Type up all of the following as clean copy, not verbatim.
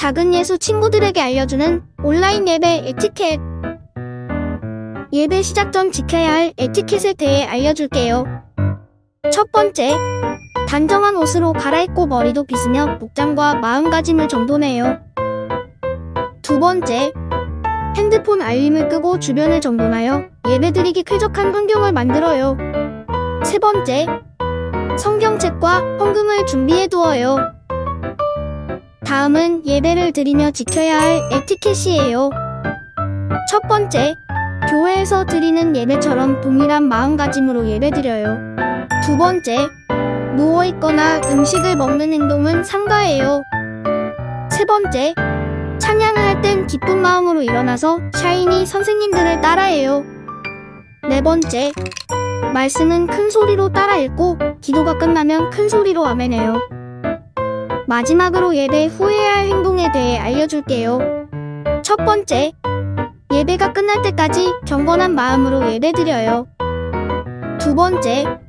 작은 예수 친구들에게 알려주는 온라인 예배 에티켓. 예배 시작 전 지켜야 할 에티켓에 대해 알려줄게요. 첫 번째, 단정한 옷으로 갈아입고 머리도 빗으며 목장과 마음가짐을 정돈해요. 두 번째, 핸드폰 알림을 끄고 주변을 정돈하여 예배드리기 쾌적한 환경을 만들어요. 세 번째, 성경책과 헌금을 준비해두어요. 다음은 예배를 드리며 지켜야 할 에티켓이에요. 첫 번째, 교회에서 드리는 예배처럼 동일한 마음가짐으로 예배드려요. 두 번째, 누워있거나 음식을 먹는 행동은 삼가해요. 세 번째, 찬양을 할 땐 기쁜 마음으로 일어나서 샤이니 선생님들을 따라해요. 네 번째, 말씀은 큰 소리로 따라 읽고 기도가 끝나면 큰 소리로 아멘해요. 마지막으로 예배 후에 해야 할 행동에 대해 알려줄게요. 첫 번째, 예배가 끝날 때까지 경건한 마음으로 예배드려요. 두 번째,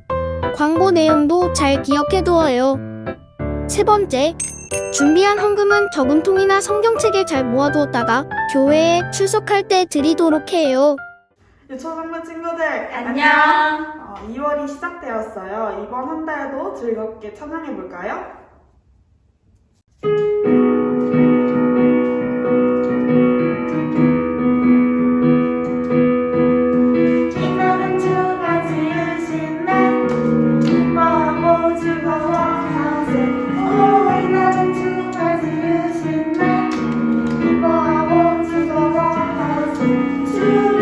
광고 내용도 잘 기억해두어요. 세 번째, 준비한 헌금은 저금통이나 성경책에 잘 모아두었다가 교회에 출석할 때 드리도록 해요. 유초상부 친구들 안녕. 2월이 시작되었어요. 이번 한 달도 즐겁게 찬양해볼까요? 이날은 주가 지으신 날 기뻐하고 즐거워하세. 오, 이날은 주가 지으신 날 기뻐하고 즐거워하세. 주를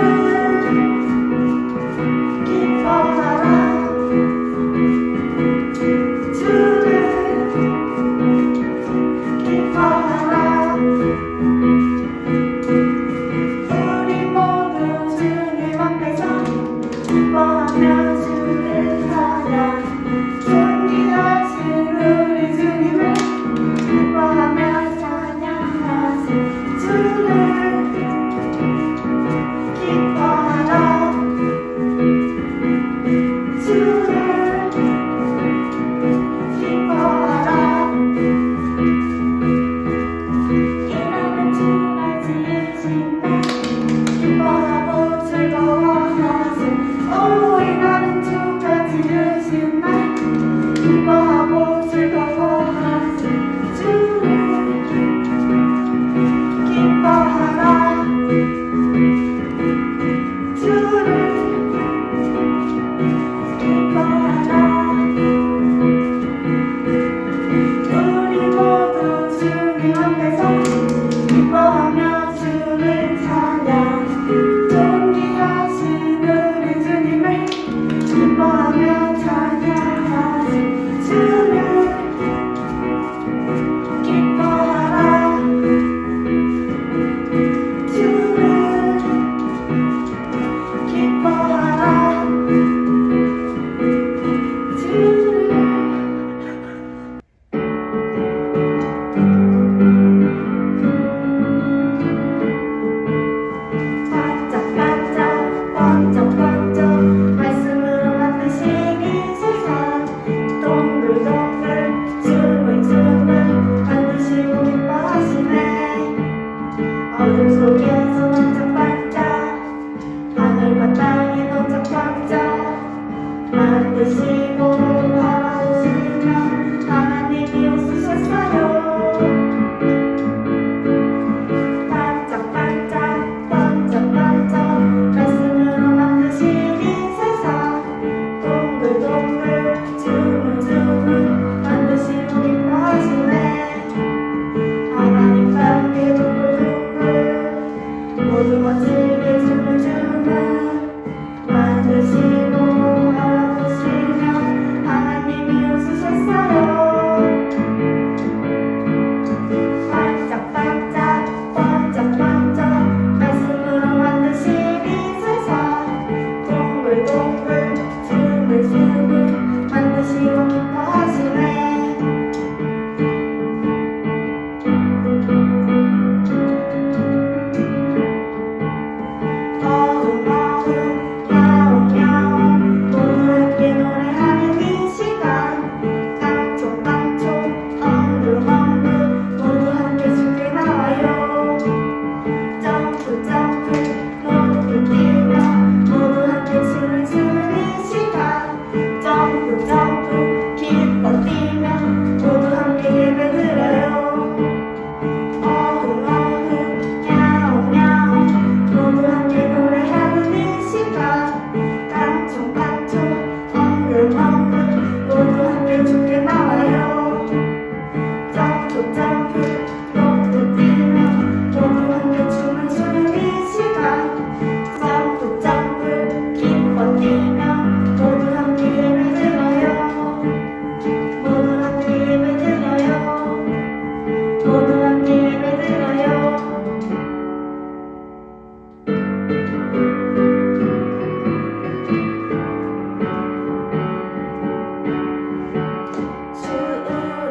기뻐하라. 주를 모두 함께 예배드려요. 주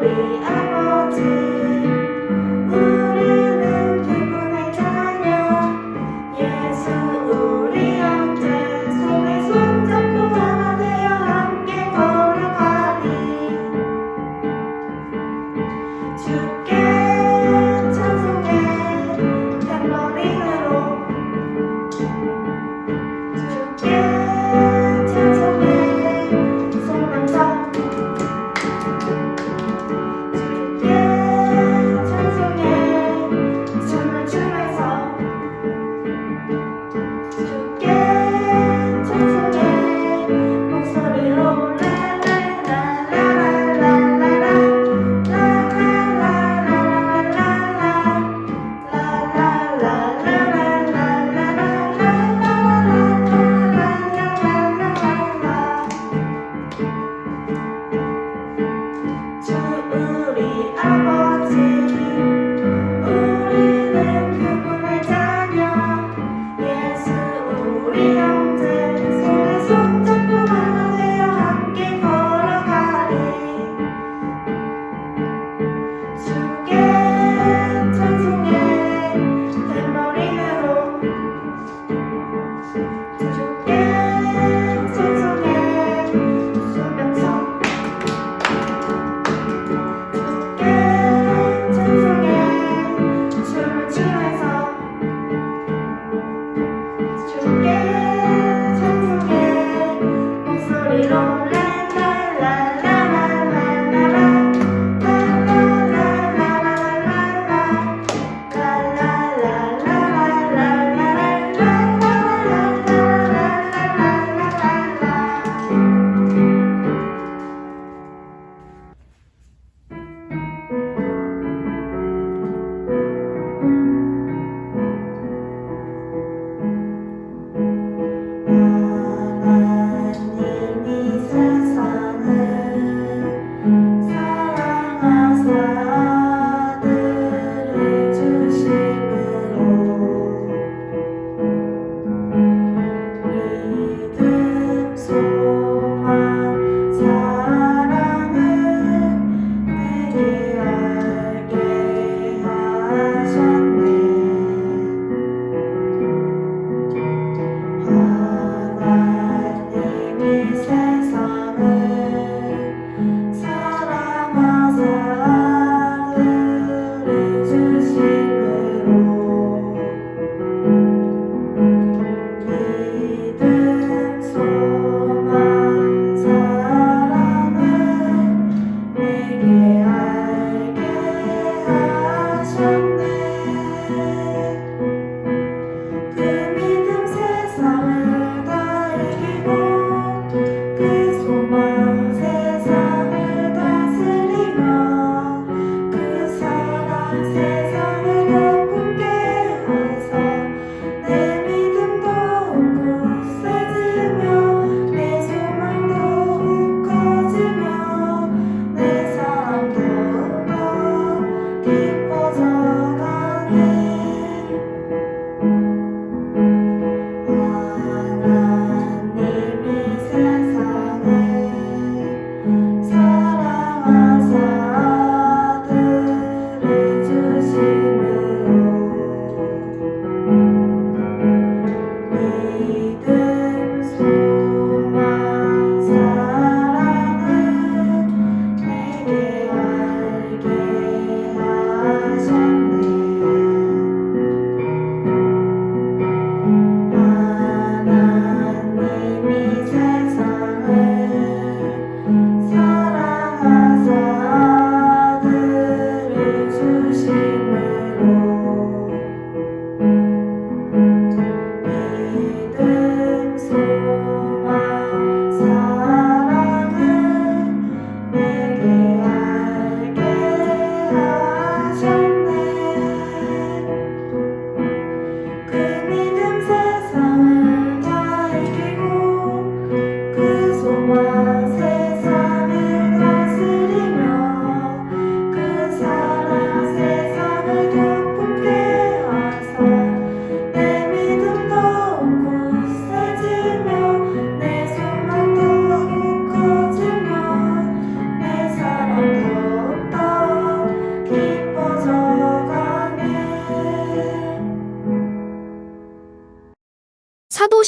우리 아버지, 우리는 그분의 자녀. 예수 우리 형제, 손에 손잡고 하나 되어 함께 걸어가리. 주께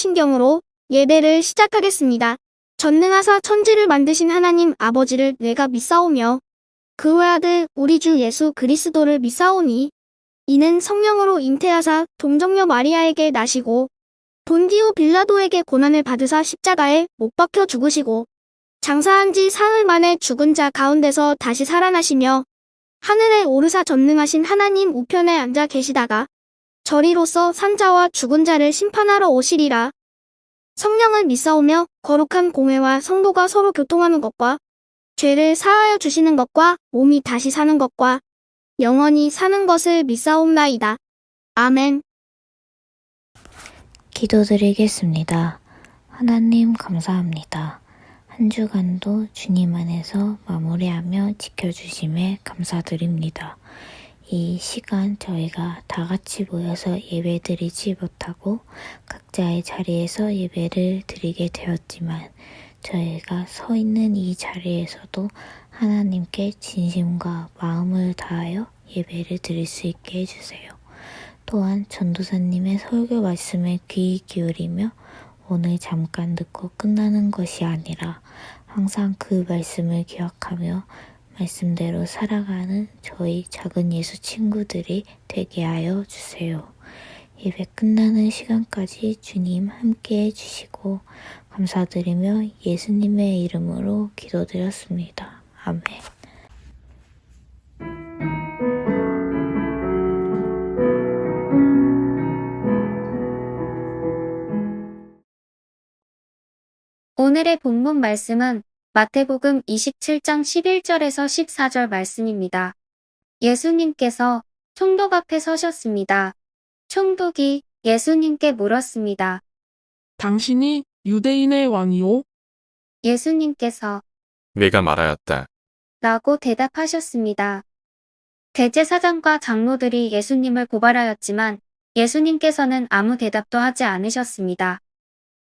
신경으로 예배를 시작하겠습니다. 전능하사 천지를 만드신 하나님 아버지를 내가 믿사오며 그 외아들 우리 주 예수 그리스도를 믿사오니 이는 성령으로 잉태하사 동정녀 마리아에게 나시고 본디오 빌라도에게 고난을 받으사 십자가에 못 박혀 죽으시고 장사한 지 사흘 만에 죽은 자 가운데서 다시 살아나시며 하늘에 오르사 전능하신 하나님 우편에 앉아 계시다가 저리로서 산자와 죽은 자를 심판하러 오시리라. 성령을 믿사오며 거룩한 공회와 성도가 서로 교통하는 것과 죄를 사하여 주시는 것과 몸이 다시 사는 것과 영원히 사는 것을 믿사옵나이다. 아멘. 기도드리겠습니다. 하나님 감사합니다. 한 주간도 주님 안에서 마무리하며 지켜주심에 감사드립니다. 이 시간 저희가 다 같이 모여서 예배드리지 못하고 각자의 자리에서 예배를 드리게 되었지만 저희가 서 있는 이 자리에서도 하나님께 진심과 마음을 다하여 예배를 드릴 수 있게 해주세요. 또한 전도사님의 설교 말씀에 귀 기울이며 오늘 잠깐 듣고 끝나는 것이 아니라 항상 그 말씀을 기억하며 말씀대로 살아가는 저희 작은 예수 친구들이 되게 하여 주세요. 예배 끝나는 시간까지 주님 함께 해주시고 감사드리며 예수님의 이름으로 기도드렸습니다. 아멘. 오늘의 본문 말씀은 마태복음 27장 11절에서 14절 말씀입니다. 예수님께서 총독 앞에 서셨습니다. 총독이 예수님께 물었습니다. 당신이 유대인의 왕이오? 예수님께서 내가 말하였다. 라고 대답하셨습니다. 대제사장과 장로들이 예수님을 고발하였지만 예수님께서는 아무 대답도 하지 않으셨습니다.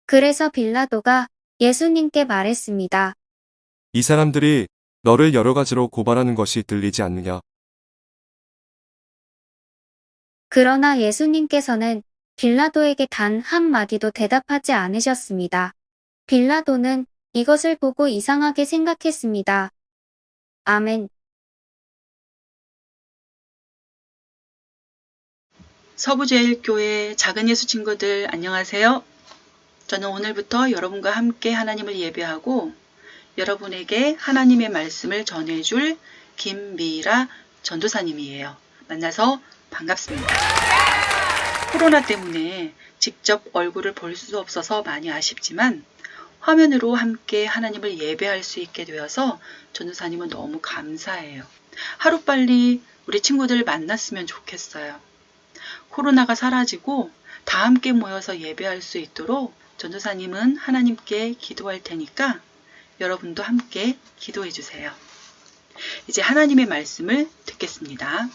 그래서 빌라도가 예수님께 말했습니다. 이 사람들이 너를 여러 가지로 고발하는 것이 들리지 않느냐? 그러나 예수님께서는 빌라도에게 단 한마디도 대답하지 않으셨습니다. 빌라도는 이것을 보고 이상하게 생각했습니다. 아멘. 서부제일교회 작은 예수 친구들 안녕하세요. 저는 오늘부터 여러분과 함께 하나님을 예배하고 여러분에게 하나님의 말씀을 전해줄 김미라 전도사님이에요. 만나서 반갑습니다. 코로나 때문에 직접 얼굴을 볼 수 없어서 많이 아쉽지만 화면으로 함께 하나님을 예배할 수 있게 되어서 전도사님은 너무 감사해요. 하루빨리 우리 친구들 만났으면 좋겠어요. 코로나가 사라지고 다 함께 모여서 예배할 수 있도록 전도사님은 하나님께 기도할 테니까 여러분도 함께 기도해 주세요. 이제 하나님의 말씀을 듣겠습니다.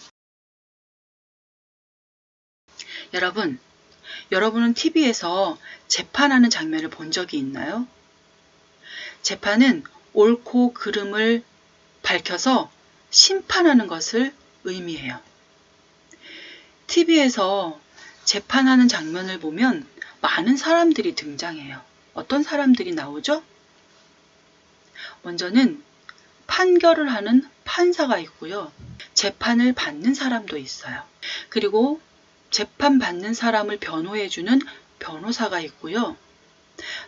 여러분은 TV에서 재판하는 장면을 본 적이 있나요? 재판은 옳고 그름을 밝혀서 심판하는 것을 의미해요. TV에서 재판하는 장면을 보면 많은 사람들이 등장해요. 어떤 사람들이 나오죠? 먼저는 판결을 하는 판사가 있고요. 재판을 받는 사람도 있어요. 그리고 재판받는 사람을 변호해주는 변호사가 있고요.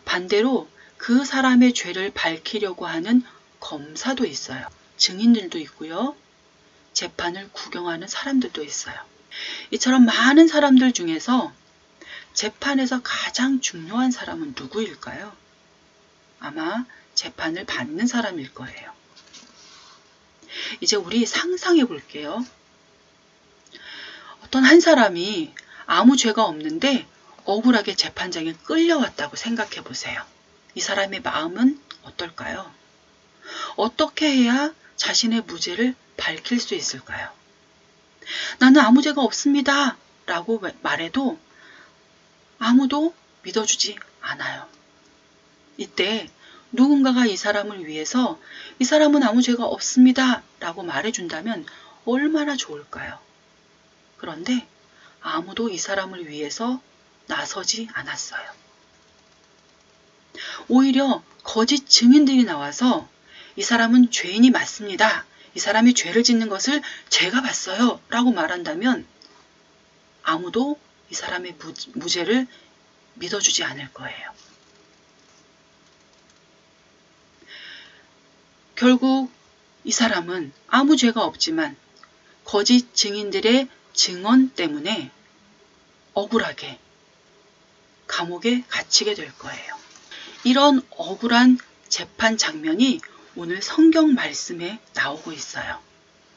반대로 그 사람의 죄를 밝히려고 하는 검사도 있어요. 증인들도 있고요. 재판을 구경하는 사람들도 있어요. 이처럼 많은 사람들 중에서 재판에서 가장 중요한 사람은 누구일까요? 아마 재판을 받는 사람일 거예요. 이제 우리 상상해 볼게요. 어떤 한 사람이 아무 죄가 없는데 억울하게 재판장에 끌려왔다고 생각해 보세요. 이 사람의 마음은 어떨까요? 어떻게 해야 자신의 무죄를 밝힐 수 있을까요? 나는 아무 죄가 없습니다 라고 말해도 아무도 믿어주지 않아요. 이때 누군가가 이 사람을 위해서 이 사람은 아무 죄가 없습니다 라고 말해준다면 얼마나 좋을까요? 그런데 아무도 이 사람을 위해서 나서지 않았어요. 오히려 거짓 증인들이 나와서 이 사람은 죄인이 맞습니다. 이 사람이 죄를 짓는 것을 제가 봤어요. 라고 말한다면 아무도 이 사람의 무죄를 믿어주지 않을 거예요. 결국 이 사람은 아무 죄가 없지만 거짓 증인들의 증언 때문에 억울하게 감옥에 갇히게 될 거예요. 이런 억울한 재판 장면이 오늘 성경 말씀에 나오고 있어요.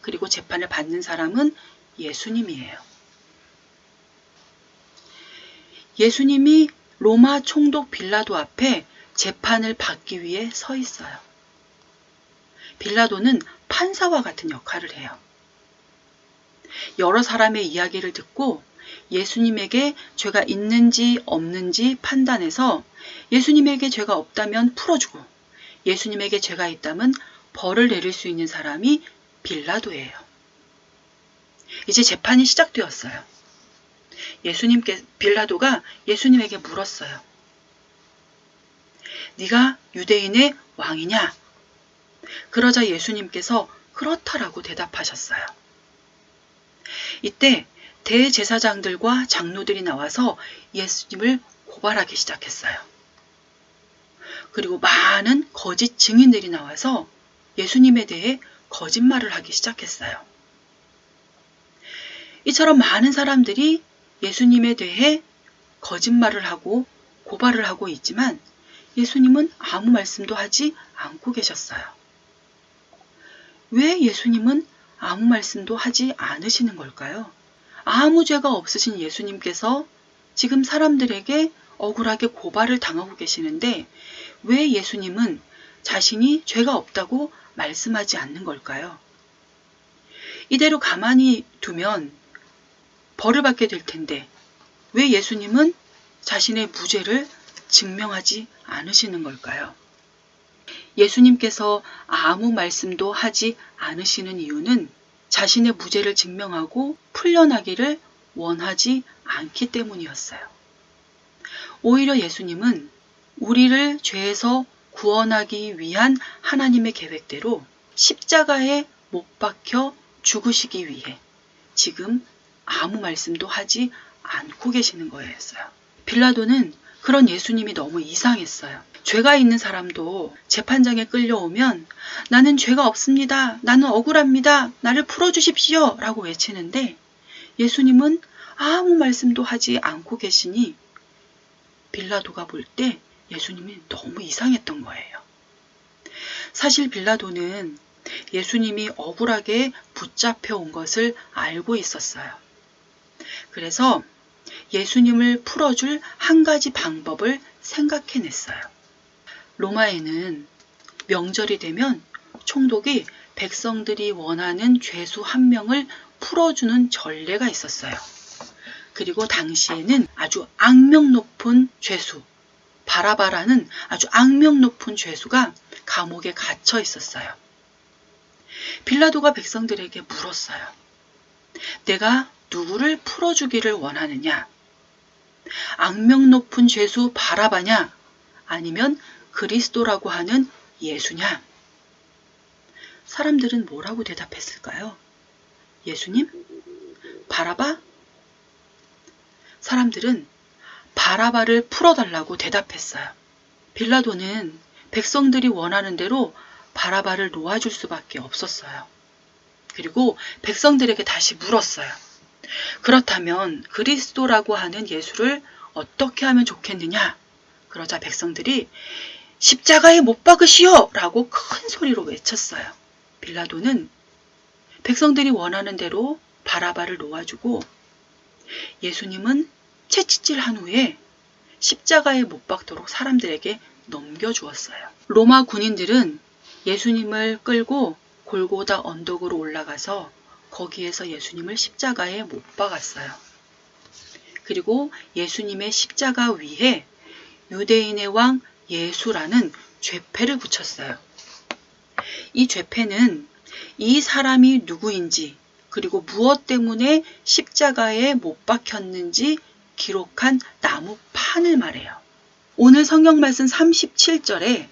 그리고 재판을 받는 사람은 예수님이에요. 예수님이 로마 총독 빌라도 앞에 재판을 받기 위해 서 있어요. 빌라도는 판사와 같은 역할을 해요. 여러 사람의 이야기를 듣고 예수님에게 죄가 있는지 없는지 판단해서 예수님에게 죄가 없다면 풀어주고 예수님에게 죄가 있다면 벌을 내릴 수 있는 사람이 빌라도예요. 이제 재판이 시작되었어요. 빌라도가 예수님에게 물었어요. 네가 유대인의 왕이냐? 그러자 예수님께서 그렇다라고 대답하셨어요. 이때 대제사장들과 장로들이 나와서 예수님을 고발하기 시작했어요. 그리고 많은 거짓 증인들이 나와서 예수님에 대해 거짓말을 하기 시작했어요. 이처럼 많은 사람들이 예수님에 대해 거짓말을 하고 고발을 하고 있지만 예수님은 아무 말씀도 하지 않고 계셨어요. 왜 예수님은 아무 말씀도 하지 않으시는 걸까요? 아무 죄가 없으신 예수님께서 지금 사람들에게 억울하게 고발을 당하고 계시는데 왜 예수님은 자신이 죄가 없다고 말씀하지 않는 걸까요? 이대로 가만히 두면 벌을 받게 될 텐데 왜 예수님은 자신의 무죄를 증명하지 않으시는 걸까요? 예수님께서 아무 말씀도 하지 않으시는 이유는 자신의 무죄를 증명하고 풀려나기를 원하지 않기 때문이었어요. 오히려 예수님은 우리를 죄에서 구원하기 위한 하나님의 계획대로 십자가에 못 박혀 죽으시기 위해 지금 아무 말씀도 하지 않고 계시는 거였어요. 빌라도는 그런 예수님이 너무 이상했어요. 죄가 있는 사람도 재판장에 끌려오면 나는 죄가 없습니다. 나는 억울합니다. 나를 풀어주십시오. 라고 외치는데 예수님은 아무 말씀도 하지 않고 계시니 빌라도가 볼 때 예수님이 너무 이상했던 거예요. 사실 빌라도는 예수님이 억울하게 붙잡혀 온 것을 알고 있었어요. 그래서 예수님을 풀어줄 한 가지 방법을 생각해냈어요. 로마에는 명절이 되면 총독이 백성들이 원하는 죄수 한 명을 풀어주는 전례가 있었어요. 그리고 당시에는 아주 악명 높은 죄수, 바라바라는 아주 악명 높은 죄수가 감옥에 갇혀 있었어요. 빌라도가 백성들에게 물었어요. 내가 누구를 풀어주기를 원하느냐? 악명 높은 죄수 바라바냐? 아니면 그리스도라고 하는 예수냐? 사람들은 뭐라고 대답했을까요? 예수님? 바라바? 사람들은 바라바를 풀어달라고 대답했어요. 빌라도는 백성들이 원하는 대로 바라바를 놓아줄 수밖에 없었어요. 그리고 백성들에게 다시 물었어요. 그렇다면 그리스도라고 하는 예수를 어떻게 하면 좋겠느냐? 그러자 백성들이 십자가에 못 박으시오! 라고 큰 소리로 외쳤어요. 빌라도는 백성들이 원하는 대로 바라바를 놓아주고 예수님은 채찍질한 후에 십자가에 못 박도록 사람들에게 넘겨주었어요. 로마 군인들은 예수님을 끌고 골고다 언덕으로 올라가서 거기에서 예수님을 십자가에 못 박았어요. 그리고 예수님의 십자가 위에 유대인의 왕 예수라는 죄패를 붙였어요. 이 죄패는 이 사람이 누구인지 그리고 무엇 때문에 십자가에 못 박혔는지 기록한 나무 판을 말해요. 오늘 성경 말씀 37절에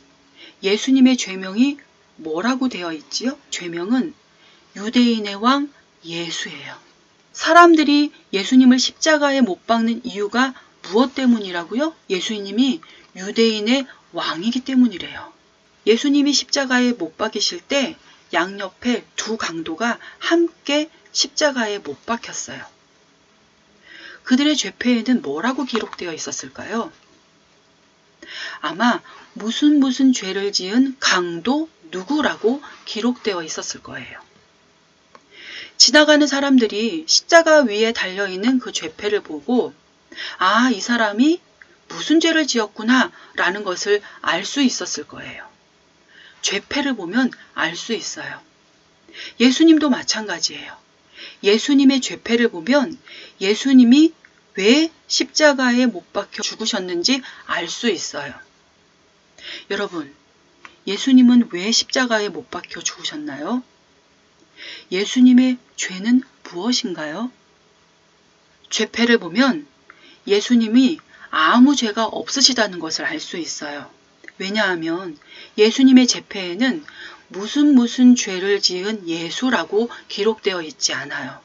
예수님의 죄명이 뭐라고 되어 있지요? 죄명은 유대인의 왕 예수예요. 사람들이 예수님을 십자가에 못 박는 이유가 무엇 때문이라고요? 예수님이 유대인의 왕이기 때문이래요. 예수님이 십자가에 못 박이실 때 양옆에 두 강도가 함께 십자가에 못 박혔어요. 그들의 죄패에는 뭐라고 기록되어 있었을까요? 아마 무슨 죄를 지은 강도 누구라고 기록되어 있었을 거예요. 지나가는 사람들이 십자가 위에 달려있는 그 죄패를 보고 아, 이 사람이 무슨 죄를 지었구나 라는 것을 알 수 있었을 거예요. 죄패를 보면 알 수 있어요. 예수님도 마찬가지예요. 예수님의 죄패를 보면 예수님이 왜 십자가에 못 박혀 죽으셨는지 알 수 있어요. 여러분, 예수님은 왜 십자가에 못 박혀 죽으셨나요? 예수님의 죄는 무엇인가요? 죄패를 보면 예수님이 아무 죄가 없으시다는 것을 알 수 있어요. 왜냐하면 예수님의 죄패에는 무슨 죄를 지은 예수라고 기록되어 있지 않아요.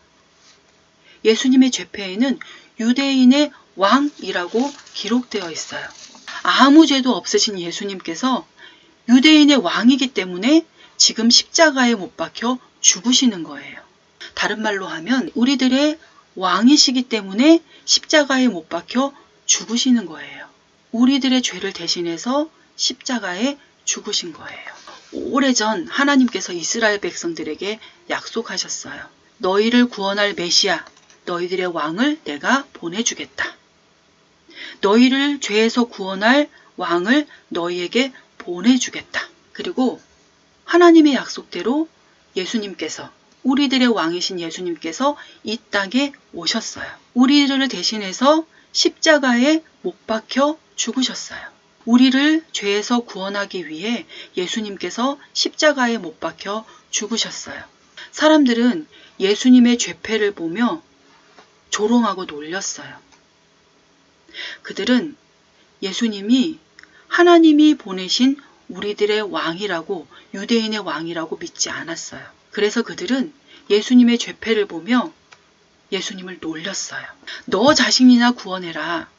예수님의 죄패에는 유대인의 왕이라고 기록되어 있어요. 아무 죄도 없으신 예수님께서 유대인의 왕이기 때문에 지금 십자가에 못 박혀 죽으시는 거예요. 다른 말로 하면 우리들의 왕이시기 때문에 십자가에 못 박혀 죽으시는 거예요. 우리들의 죄를 대신해서 십자가에 죽으신 거예요. 오래전 하나님께서 이스라엘 백성들에게 약속하셨어요. 너희를 구원할 메시아, 너희들의 왕을 내가 보내주겠다. 너희를 죄에서 구원할 왕을 너희에게 보내주겠다. 그리고 하나님의 약속대로 예수님께서, 우리들의 왕이신 예수님께서 이 땅에 오셨어요. 우리를 대신해서 십자가에 못 박혀 죽으셨어요. 우리를 죄에서 구원하기 위해 예수님께서 십자가에 못 박혀 죽으셨어요. 사람들은 예수님의 죄패를 보며 조롱하고 놀렸어요. 그들은 예수님이 하나님이 보내신 우리들의 왕이라고, 유대인의 왕이라고 믿지 않았어요. 그래서 그들은 예수님의 죄패를 보며 예수님을 놀렸어요. 너 자신이나 구원해라.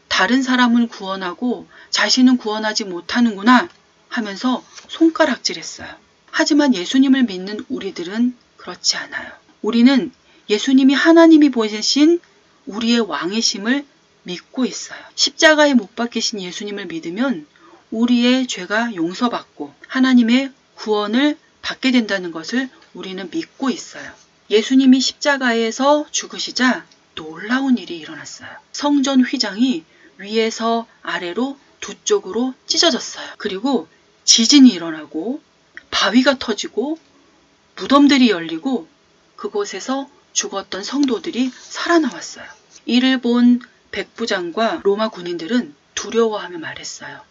다른 사람은 구원하고 자신은 구원하지 못하는구나 하면서 손가락질했어요. 하지만 예수님을 믿는 우리들은 그렇지 않아요. 우리는 예수님이 하나님이 보내신 우리의 왕이심을 믿고 있어요. 십자가에 못 박히신 예수님을 믿으면 우리의 죄가 용서받고 하나님의 구원을 받게 된다는 것을 우리는 믿고 있어요. 예수님이 십자가에서 죽으시자 놀라운 일이 일어났어요. 성전 휘장이 위에서 아래로 두 쪽으로 찢어졌어요. 그리고 지진이 일어나고 바위가 터지고 무덤들이 열리고 그곳에서 죽었던 성도들이 살아나왔어요. 이를 본 백부장과 로마 군인들은 두려워하며 말했어요.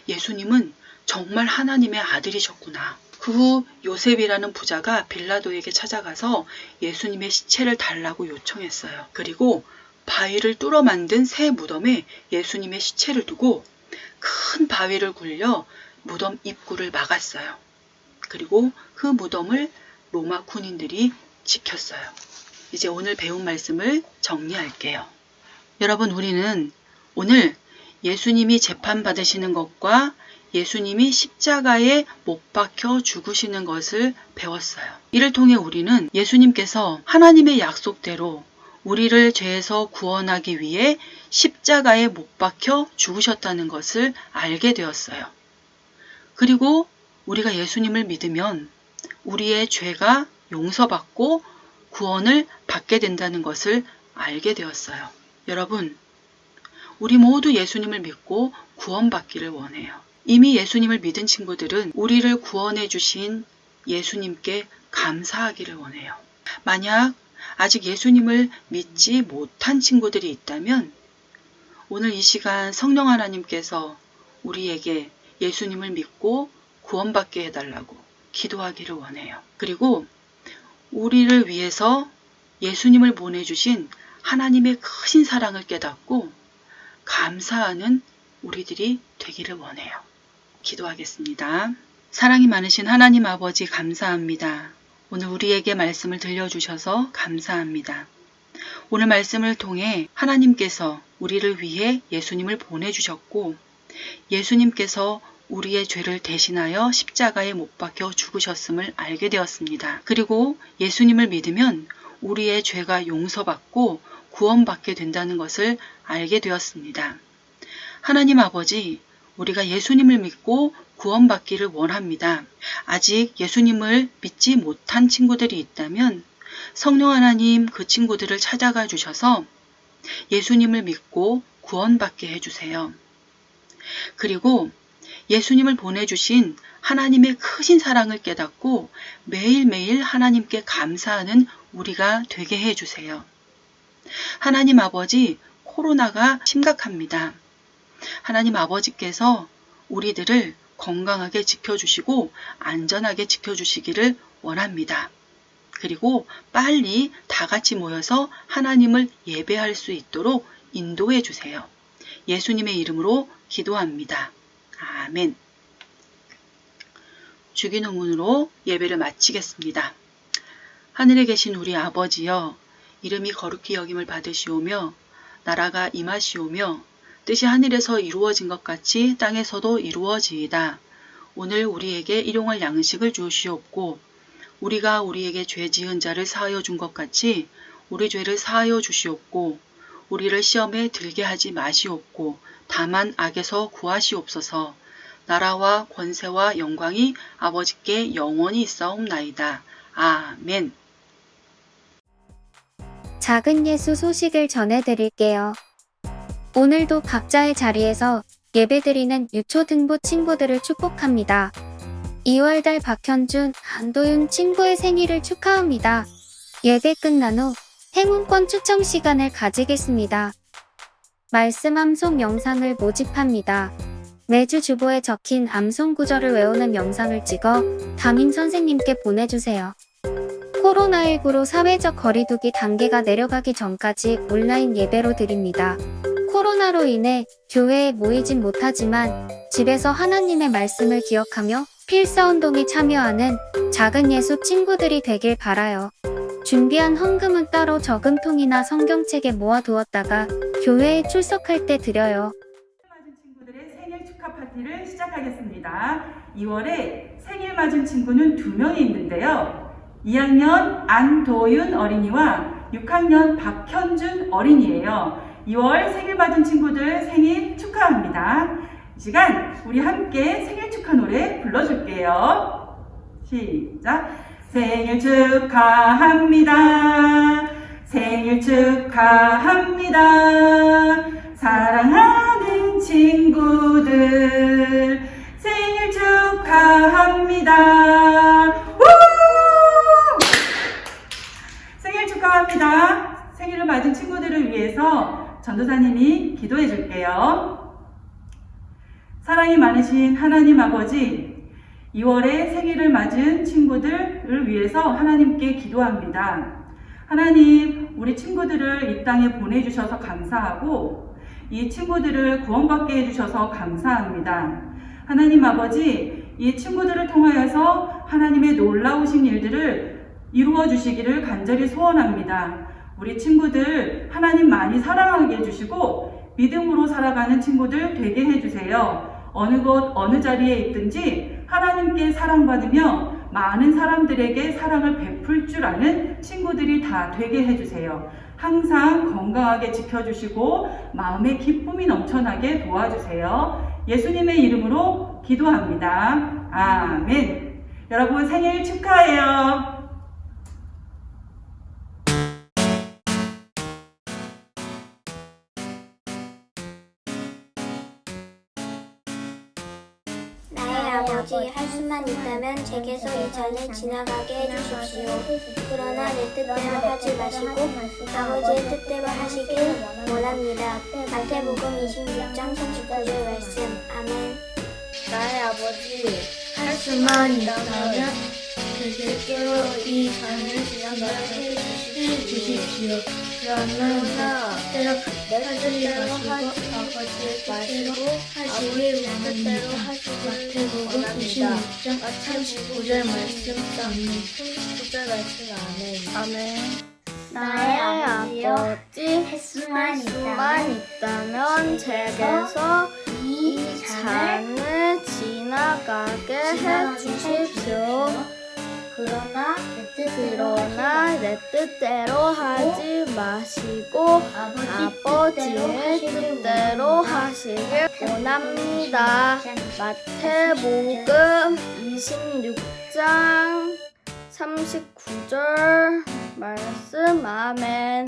예수님은 정말 하나님의 아들이셨구나. 그 후 요셉이라는 부자가 빌라도에게 찾아가서 예수님의 시체를 달라고 요청했어요. 그리고 바위를 뚫어 만든 새 무덤에 예수님의 시체를 두고 큰 바위를 굴려 무덤 입구를 막았어요. 그리고 그 무덤을 로마 군인들이 지켰어요. 이제 오늘 배운 말씀을 정리할게요. 여러분, 우리는 오늘 예수님이 재판받으시는 것과 예수님이 십자가에 못 박혀 죽으시는 것을 배웠어요. 이를 통해 우리는 예수님께서 하나님의 약속대로 우리를 죄에서 구원하기 위해 십자가에 못 박혀 죽으셨다는 것을 알게 되었어요. 그리고 우리가 예수님을 믿으면 우리의 죄가 용서받고 구원을 받게 된다는 것을 알게 되었어요. 여러분, 우리 모두 예수님을 믿고 구원받기를 원해요. 이미 예수님을 믿은 친구들은 우리를 구원해 주신 예수님께 감사하기를 원해요. 만약 아직 예수님을 믿지 못한 친구들이 있다면 오늘 이 시간 성령 하나님께서 우리에게 예수님을 믿고 구원받게 해달라고 기도하기를 원해요. 그리고 우리를 위해서 예수님을 보내주신 하나님의 크신 사랑을 깨닫고 감사하는 우리들이 되기를 원해요. 기도하겠습니다. 사랑이 많으신 하나님 아버지 감사합니다. 오늘 우리에게 말씀을 들려주셔서 감사합니다. 오늘 말씀을 통해 하나님께서 우리를 위해 예수님을 보내주셨고 예수님께서 우리의 죄를 대신하여 십자가에 못 박혀 죽으셨음을 알게 되었습니다. 그리고 예수님을 믿으면 우리의 죄가 용서받고 구원받게 된다는 것을 알게 되었습니다. 하나님 아버지, 우리가 예수님을 믿고 구원받기를 원합니다. 아직 예수님을 믿지 못한 친구들이 있다면 성령 하나님 그 친구들을 찾아가 주셔서 예수님을 믿고 구원받게 해주세요. 그리고 예수님을 보내주신 하나님의 크신 사랑을 깨닫고 매일매일 하나님께 감사하는 우리가 되게 해주세요. 하나님 아버지, 코로나가 심각합니다. 하나님 아버지께서 우리들을 건강하게 지켜주시고 안전하게 지켜주시기를 원합니다. 그리고 빨리 다 같이 모여서 하나님을 예배할 수 있도록 인도해 주세요. 예수님의 이름으로 기도합니다. 아멘. 주기도문으로 예배를 마치겠습니다. 하늘에 계신 우리 아버지여, 이름이 거룩히 여김을 받으시오며 나라가 임하시오며 뜻이 하늘에서 이루어진 것 같이 땅에서도 이루어지이다. 오늘 우리에게 일용할 양식을 주시옵고 우리가 우리에게 죄 지은 자를 사하여 준 것 같이 우리 죄를 사하여 주시옵고 우리를 시험에 들게 하지 마시옵고 다만 악에서 구하시옵소서. 나라와 권세와 영광이 아버지께 영원히 있사옵나이다. 아멘. 작은 예수 소식을 전해드릴게요. 오늘도 각자의 자리에서 예배드리는 유초등부 친구들을 축복합니다. 2월달 박현준, 한도윤 친구의 생일을 축하합니다. 예배 끝난 후 행운권 추첨 시간을 가지겠습니다. 말씀 암송 영상을 모집합니다. 매주 주보에 적힌 암송 구절을 외우는 영상을 찍어 담임 선생님께 보내주세요. 코로나19로 사회적 거리두기 단계가 내려가기 전까지 온라인 예배로 드립니다. 코로나로 인해 교회에 모이진 못하지만 집에서 하나님의 말씀을 기억하며 필사운동에 참여하는 작은 예수 친구들이 되길 바라요. 준비한 헌금은 따로 저금통이나 성경책에 모아두었다가 교회에 출석할 때 드려요. 맞은 친구들의 생일 축하 파티를 시작하겠습니다. 2월에 생일 맞은 친구는 2명이 있는데요. 2학년 안도윤 어린이와 6학년 박현준 어린이예요. 2월 생일 맞은 친구들 생일 축하합니다. 이 시간 우리 함께 생일 축하 노래 불러줄게요. 시작! 생일 축하합니다. 생일 축하합니다. 사랑하는 친구들 생일 축하합니다. 우! 생일 축하합니다. 생일을 맞은 친구들을 위해서 전도사님이 기도해 줄게요. 사랑이 많으신 하나님 아버지, 2월에 생일을 맞은 친구들을 위해서 하나님께 기도합니다. 하나님, 우리 친구들을 이 땅에 보내주셔서 감사하고 이 친구들을 구원받게 해주셔서 감사합니다. 하나님 아버지, 이 친구들을 통하여서 하나님의 놀라우신 일들을 이루어 주시기를 간절히 소원합니다. 우리 친구들 하나님 많이 사랑하게 해주시고 믿음으로 살아가는 친구들 되게 해주세요. 어느 곳 어느 자리에 있든지 하나님께 사랑받으며 많은 사람들에게 사랑을 베풀 줄 아는 친구들이 다 되게 해주세요. 항상 건강하게 지켜주시고 마음의 기쁨이 넘쳐나게 도와주세요. 예수님의 이름으로 기도합니다. 아멘. 여러분 생일 축하해요. 나의 아버지, 할 수만 있다면 제게서 이 잔을 지나가게 해주십시오. 그러나 내 뜻대로 하지 마시고 아버지의 뜻대로 하시길 원합니다. 마태복음 26장 39절 말씀. 아멘. 나의 아버지, 할 수만 있다면 제게서 이 잔을 지나가게 해주십시오. 주시오. 그러나 내 뜻대로 하지 마시고 아버지의 뜻대로 하시길 원합니다. 39절 말씀 아멘. 나의 아버지 횟수만 있다면 제게서 이 잔을 지나가게 해주십시오. 그러나 내 뜻대로 하지 마시고 아버지의 뜻대로 하시길 원합니다. 마태복음 26장 39절 말씀 아멘.